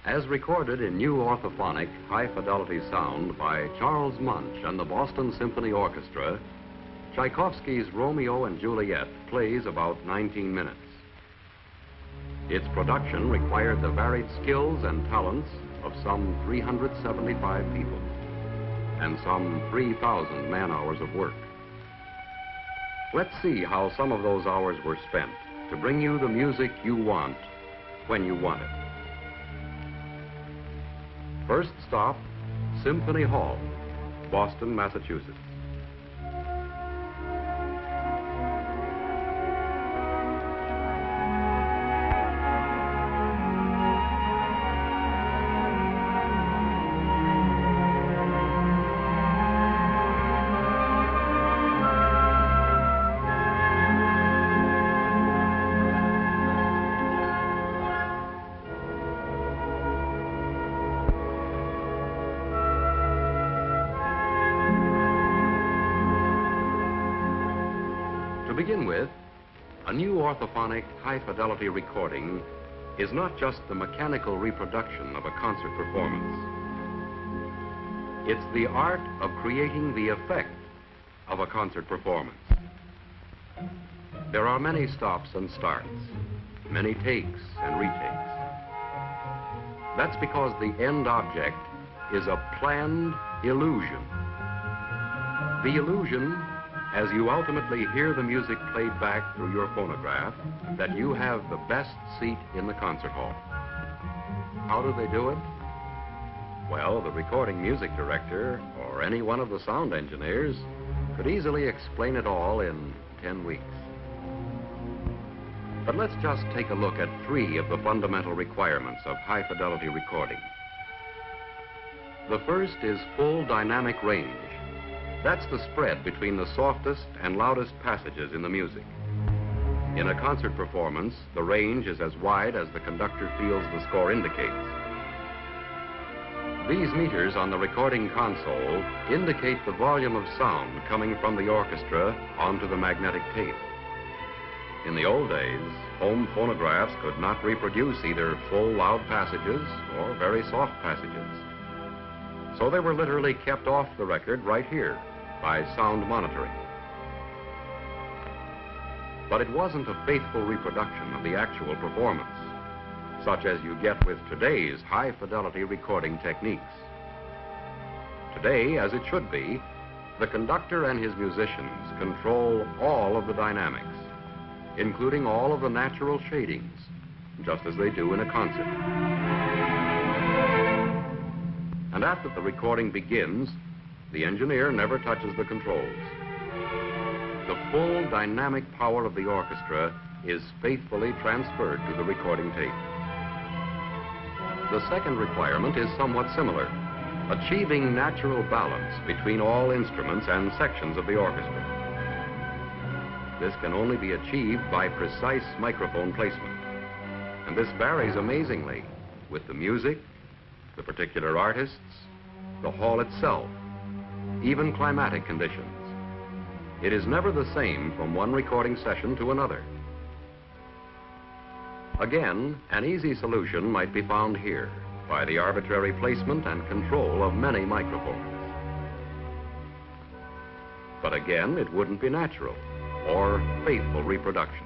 As recorded in new orthophonic high-fidelity sound by Charles Munch and the Boston Symphony Orchestra, Tchaikovsky's Romeo and Juliet plays about 19 minutes. Its production required the varied skills and talents of some 375 people and some 3,000 man-hours of work. Let's see how some of those hours were spent to bring you the music you want when you want it. First stop, Symphony Hall, Boston, Massachusetts. To begin with, a new orthophonic high-fidelity recording is not just the mechanical reproduction of a concert performance. It's the art of creating the effect of a concert performance. There are many stops and starts, many takes and retakes. That's because the end object is a planned illusion. The illusion, as you ultimately hear the music played back through your phonograph, that you have the best seat in the concert hall. How do they do it? Well, the recording music director or any one of the sound engineers could easily explain it all in 10 weeks. But let's just take a look at 3 of the fundamental requirements of high-fidelity recording. The first is full dynamic range. That's the spread between the softest and loudest passages in the music. In a concert performance, the range is as wide as the conductor feels the score indicates. These meters on the recording console indicate the volume of sound coming from the orchestra onto the magnetic tape. In the old days, home phonographs could not reproduce either full loud passages or very soft passages. So they were literally kept off the record right here by sound monitoring. But it wasn't a faithful reproduction of the actual performance, such as you get with today's high-fidelity recording techniques. Today, as it should be, the conductor and his musicians control all of the dynamics, including all of the natural shadings, just as they do in a concert. And after the recording begins, the engineer never touches the controls. The full dynamic power of the orchestra is faithfully transferred to the recording tape. The second requirement is somewhat similar, achieving natural balance between all instruments and sections of the orchestra. This can only be achieved by precise microphone placement, and this varies amazingly with the music, the particular artists, the hall itself, even climatic conditions. It is never the same from one recording session to another. Again, an easy solution might be found here by the arbitrary placement and control of many microphones. But again, it wouldn't be natural or faithful reproduction.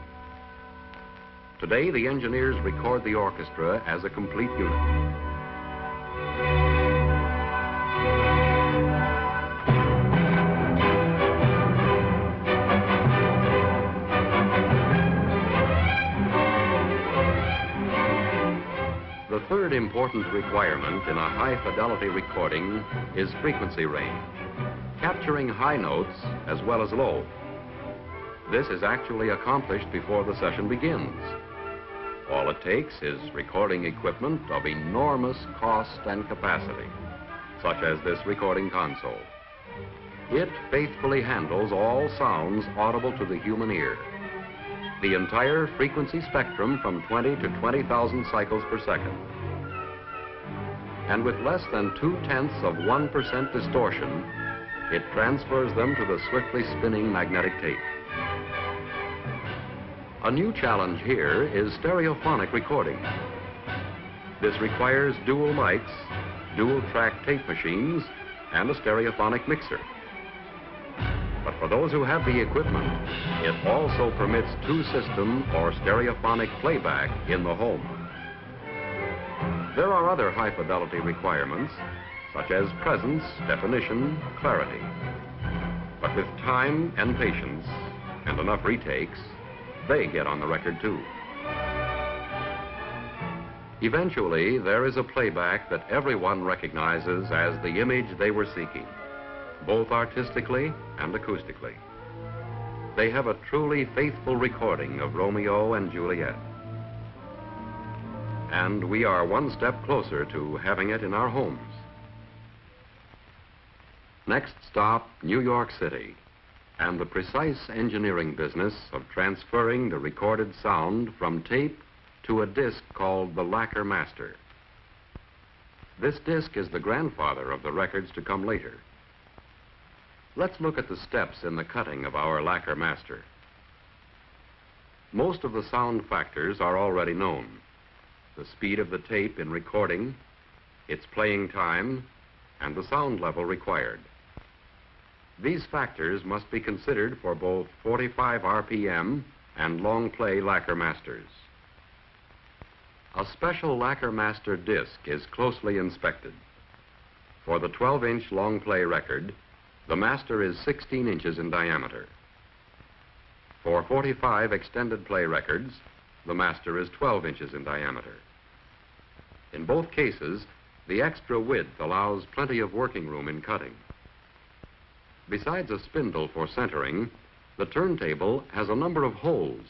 Today, the engineers record the orchestra as a complete unit. The third important requirement in a high-fidelity recording is frequency range, capturing high notes as well as low. This is actually accomplished before the session begins. All it takes is recording equipment of enormous cost and capacity, such as this recording console. It faithfully handles all sounds audible to the human ear, the entire frequency spectrum from 20 to 20,000 cycles per second. And with less than 0.2% distortion, it transfers them to the swiftly spinning magnetic tape. A new challenge here is stereophonic recording. This requires dual mics, dual-track tape machines, and a stereophonic mixer. But for those who have the equipment, it also permits two-system or stereophonic playback in the home. There are other high-fidelity requirements, such as presence, definition, clarity. But with time and patience, and enough retakes, they get on the record too. Eventually, there is a playback that everyone recognizes as the image they were seeking, both artistically and acoustically. They have a truly faithful recording of Romeo and Juliet. And we are one step closer to having it in our homes. Next stop, New York City, and the precise engineering business of transferring the recorded sound from tape to a disc called the Lacquer Master. This disc is the grandfather of the records to come later. Let's look at the steps in the cutting of our Lacquer Master. Most of the sound factors are already known. The speed of the tape in recording, its playing time, and the sound level required. These factors must be considered for both 45 RPM and long play Lacquer Masters. A special Lacquer Master disc is closely inspected. For the 12-inch long play record, the master is 16 inches in diameter. For 45 extended play records, the master is 12 inches in diameter. In both cases, the extra width allows plenty of working room in cutting. Besides a spindle for centering, the turntable has a number of holes.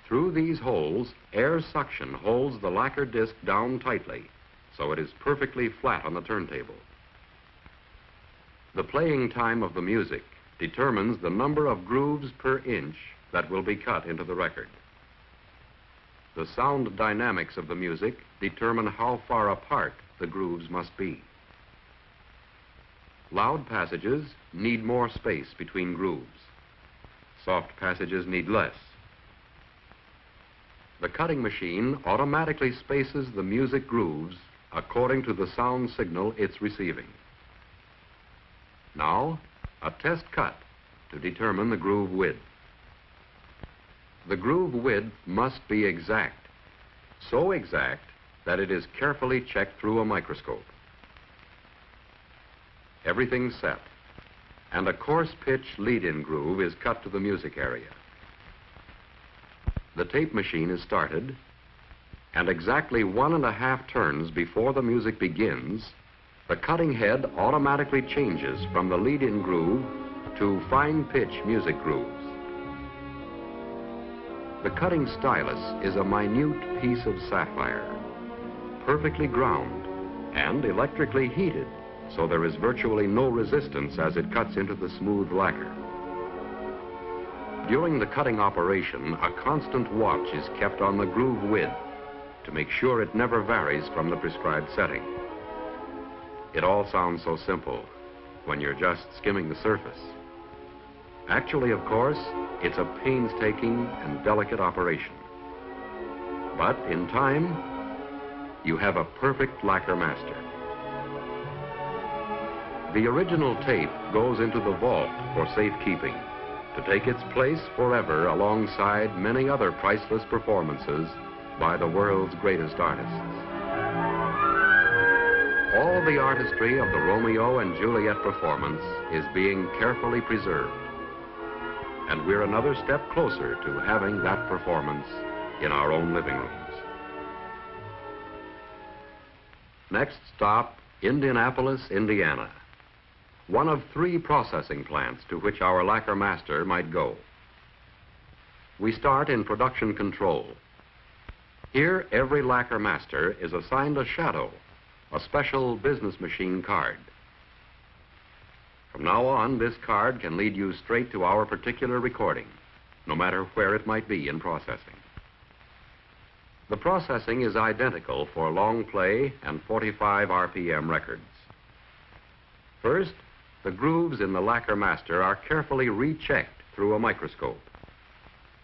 Through these holes, air suction holds the lacquer disc down tightly, so it is perfectly flat on the turntable. The playing time of the music determines the number of grooves per inch that will be cut into the record. The sound dynamics of the music determine how far apart the grooves must be. Loud passages need more space between grooves. Soft passages need less. The cutting machine automatically spaces the music grooves according to the sound signal it's receiving. Now, a test cut to determine the groove width. The groove width must be exact, so exact that it is carefully checked through a microscope. Everything's set, and a coarse pitch lead-in groove is cut to the music area. The tape machine is started, and exactly 1.5 turns before the music begins, the cutting head automatically changes from the lead-in groove to fine pitch music grooves. The cutting stylus is a minute piece of sapphire, perfectly ground and electrically heated, so there is virtually no resistance as it cuts into the smooth lacquer. During the cutting operation, a constant watch is kept on the groove width to make sure it never varies from the prescribed setting. It all sounds so simple when you're just skimming the surface. Actually, of course, it's a painstaking and delicate operation. But in time, you have a perfect Lacquer Master. The original tape goes into the vault for safekeeping, to take its place forever alongside many other priceless performances by the world's greatest artists. All the artistry of the Romeo and Juliet performance is being carefully preserved, and we're another step closer to having that performance in our own living rooms. Next stop, Indianapolis, Indiana. One of 3 processing plants to which our Lacquer Master might go. We start in production control. Here, every Lacquer Master is assigned a shadow, a special business machine card. From now on, this card can lead you straight to our particular recording, no matter where it might be in processing. The processing is identical for long play and 45 RPM records. First, the grooves in the Lacquer Master are carefully rechecked through a microscope.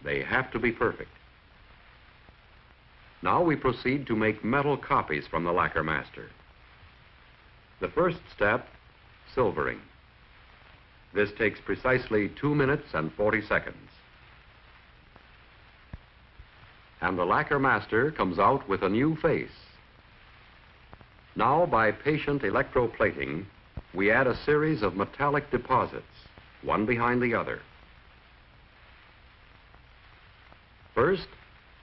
They have to be perfect. Now we proceed to make metal copies from the lacquer master. The first step, silvering. This takes precisely 2 minutes and 40 seconds. And the lacquer master comes out with a new face. Now, by patient electroplating, we add a series of metallic deposits, one behind the other. First,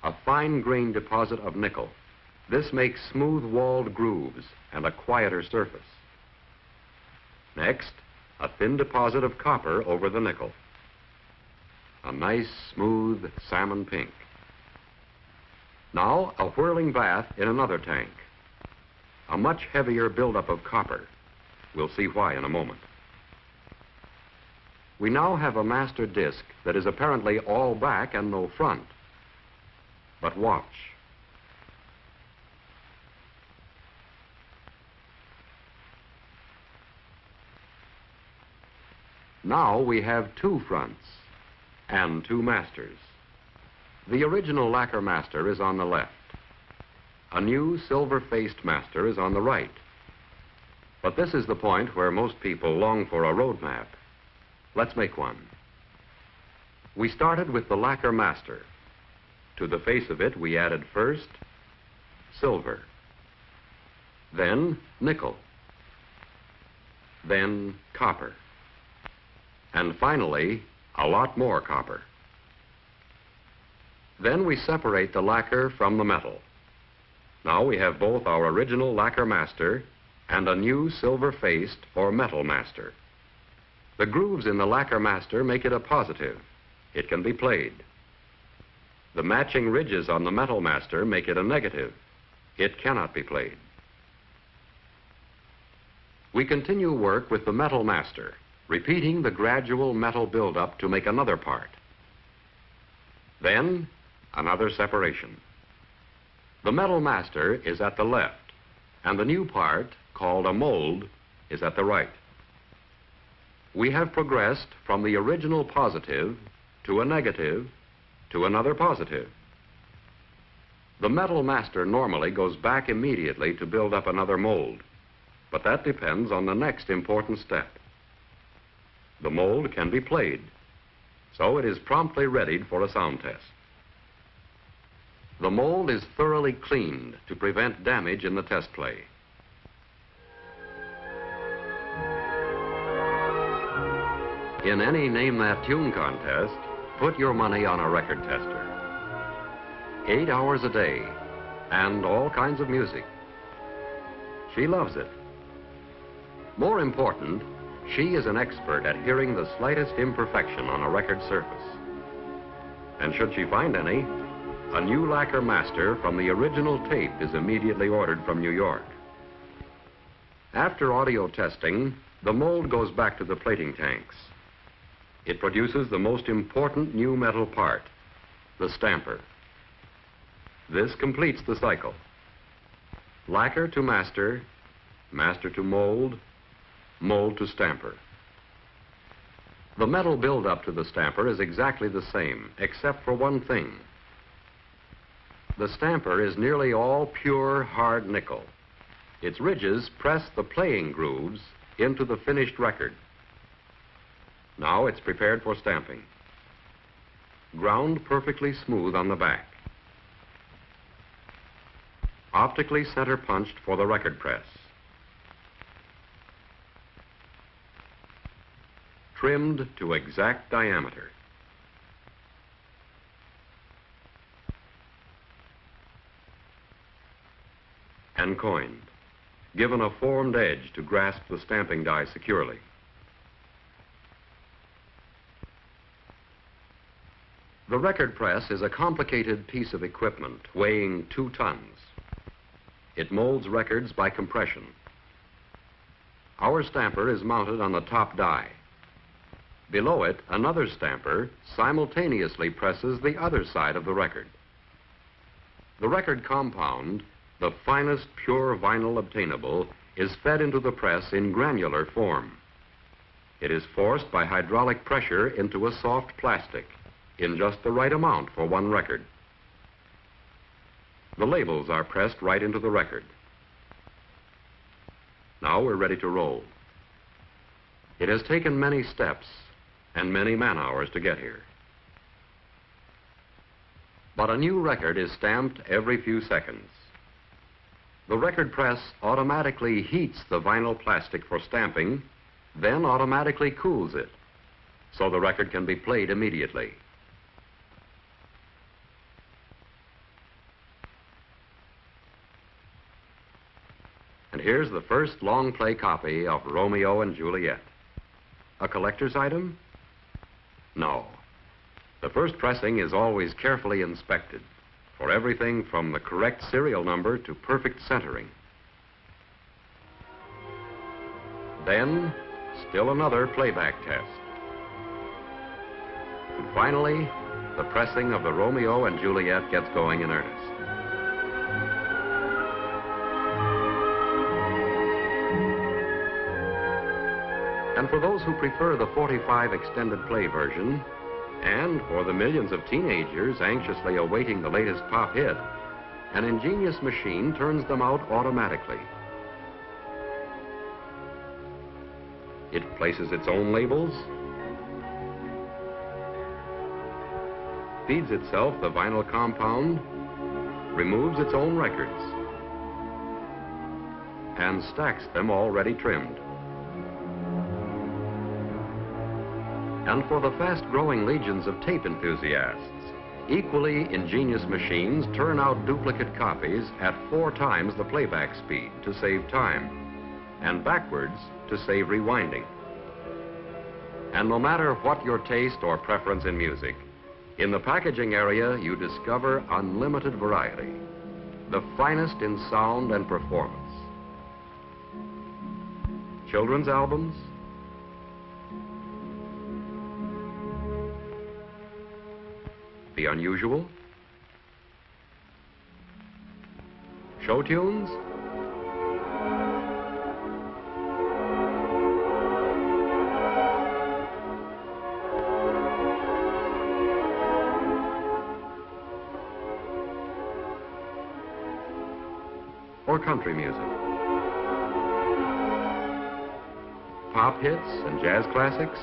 a fine-grained deposit of nickel. This makes smooth-walled grooves and a quieter surface. Next, a thin deposit of copper over the nickel. A nice, smooth salmon pink. Now, a whirling bath in another tank. A much heavier buildup of copper. We'll see why in a moment. We now have a master disc that is apparently all back and no front. But watch. Now we have two fronts and two masters. The original lacquer master is on the left. A new silver-faced master is on the right. But this is the point where most people long for a road map. Let's make one. We started with the lacquer master. To the face of it, we added first silver, then nickel, then copper, and finally, a lot more copper. Then we separate the lacquer from the metal. Now we have both our original lacquer master and a new silver-faced or metal master. The grooves in the lacquer master make it a positive. It can be played. The matching ridges on the metal master make it a negative. It cannot be played. We continue work with the metal master, repeating the gradual metal buildup to make another part. Then, another separation. The metal master is at the left, and the new part, called a mold, is at the right. We have progressed from the original positive to a negative to another positive. The metal master normally goes back immediately to build up another mold, but that depends on the next important step. The mold can be played, so it is promptly readied for a sound test. The mold is thoroughly cleaned to prevent damage in the test play. In any Name That Tune contest, put your money on a record tester. 8 hours a day, and all kinds of music. She loves it. More important, she is an expert at hearing the slightest imperfection on a record surface. And should she find any, a new lacquer master from the original tape is immediately ordered from New York. After audio testing, the mold goes back to the plating tanks. It produces the most important new metal part, the stamper. This completes the cycle. Lacquer to master, master to mold, mold to stamper. The metal buildup to the stamper is exactly the same, except for one thing. The stamper is nearly all pure hard nickel. Its ridges press the playing grooves into the finished record. Now it's prepared for stamping. Ground perfectly smooth on the back. Optically center punched for the record press. Trimmed to exact diameter. And coined, given a formed edge to grasp the stamping die securely. The record press is a complicated piece of equipment weighing 2 tons. It molds records by compression. Our stamper is mounted on the top die. Below it, another stamper simultaneously presses the other side of the record. The record compound, the finest pure vinyl obtainable, is fed into the press in granular form. It is forced by hydraulic pressure into a soft plastic, in just the right amount for one record. The labels are pressed right into the record. Now we're ready to roll. It has taken many steps and many man-hours to get here. But a new record is stamped every few seconds. The record press automatically heats the vinyl plastic for stamping, then automatically cools it, so the record can be played immediately. And here's the first long play copy of Romeo and Juliet. A collector's item? No. The first pressing is always carefully inspected for everything from the correct serial number to perfect centering. Then, still another playback test. And finally, the pressing of the Romeo and Juliet gets going in earnest. And for those who prefer the 45 extended play version, and for the millions of teenagers anxiously awaiting the latest pop hit, an ingenious machine turns them out automatically. It places its own labels, feeds itself the vinyl compound, removes its own records, and stacks them already trimmed. And for the fast-growing legions of tape enthusiasts, equally ingenious machines turn out duplicate copies at 4 times the playback speed to save time, and backwards to save rewinding. And no matter what your taste or preference in music, in the packaging area you discover unlimited variety, the finest in sound and performance. Children's albums, the unusual, show tunes, or country music, pop hits and jazz classics,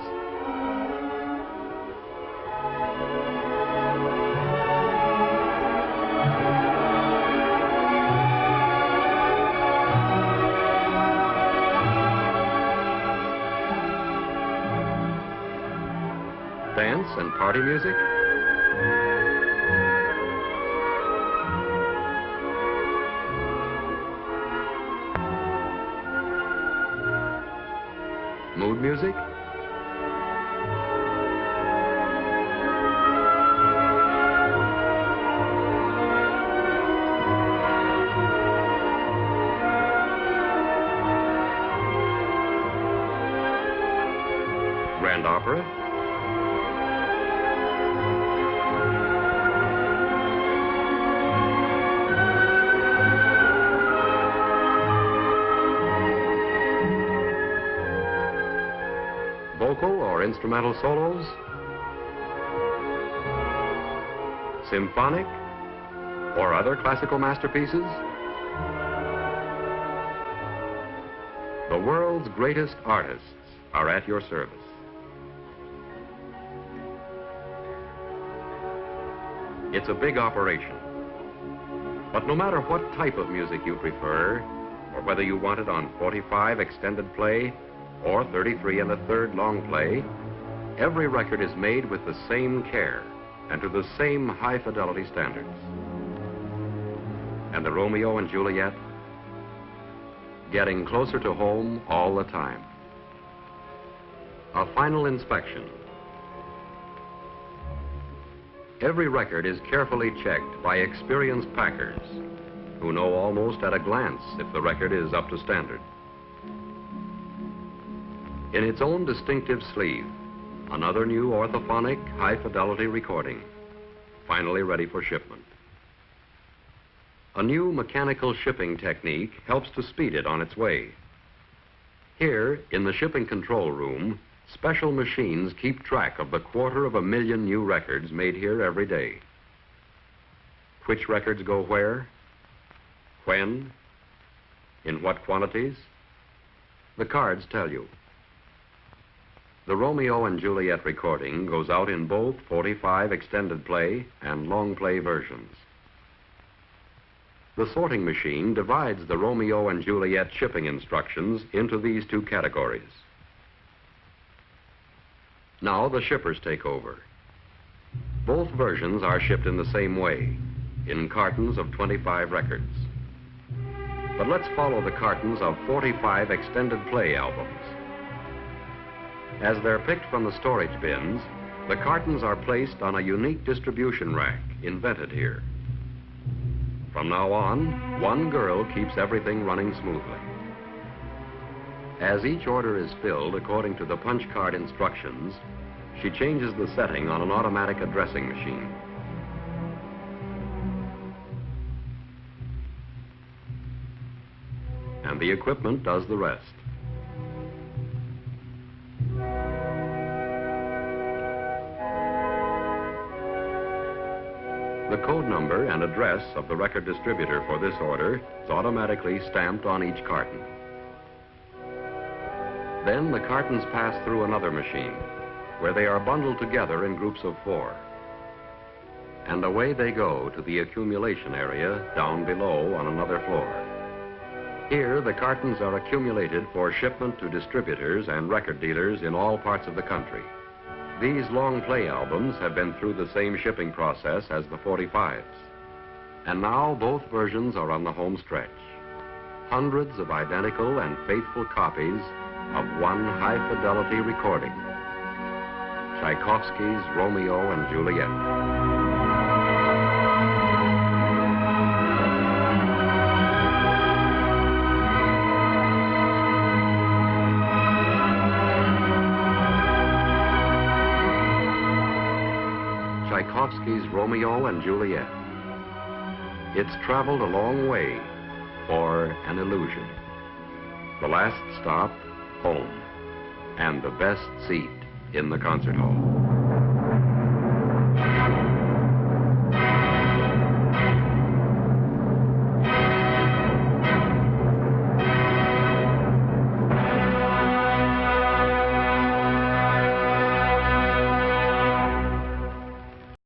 dance and party music, mood music, grand opera, vocal or instrumental solos, symphonic or other classical masterpieces. The world's greatest artists are at your service. It's a big operation. But no matter what type of music you prefer, or whether you want it on 45 extended play or 33 1/3 long play, every record is made with the same care and to the same high fidelity standards. And the Romeo and Juliet, getting closer to home all the time. A final inspection. Every record is carefully checked by experienced packers who know almost at a glance if the record is up to standard. In its own distinctive sleeve, another new orthophonic high-fidelity recording, finally ready for shipment. A new mechanical shipping technique helps to speed it on its way. Here, in the shipping control room, special machines keep track of the 250,000 new records made here every day. Which records go where When? In what quantities? The cards tell you. The Romeo and Juliet recording goes out in both 45 extended play and long play versions. The sorting machine divides the Romeo and Juliet shipping instructions into these two categories. Now the shippers take over. Both versions are shipped in the same way, in cartons of 25 records. But let's follow the cartons of 45 extended play albums. As they're picked from the storage bins, the cartons are placed on a unique distribution rack invented here. From now on, one girl keeps everything running smoothly. As each order is filled according to the punch card instructions, she changes the setting on an automatic addressing machine. And the equipment does the rest. The code number and address of the record distributor for this order is automatically stamped on each carton. Then the cartons pass through another machine, where they are bundled together in groups of 4. And away they go to the accumulation area down below on another floor. Here, the cartons are accumulated for shipment to distributors and record dealers in all parts of the country. These long play albums have been through the same shipping process as the 45s. And now both versions are on the home stretch. Hundreds of identical and faithful copies of one high-fidelity recording. Tchaikovsky's Romeo and Juliet. Tchaikovsky's Romeo and Juliet. It's traveled a long way for an illusion. The last stop, home, and the best seat in the concert hall.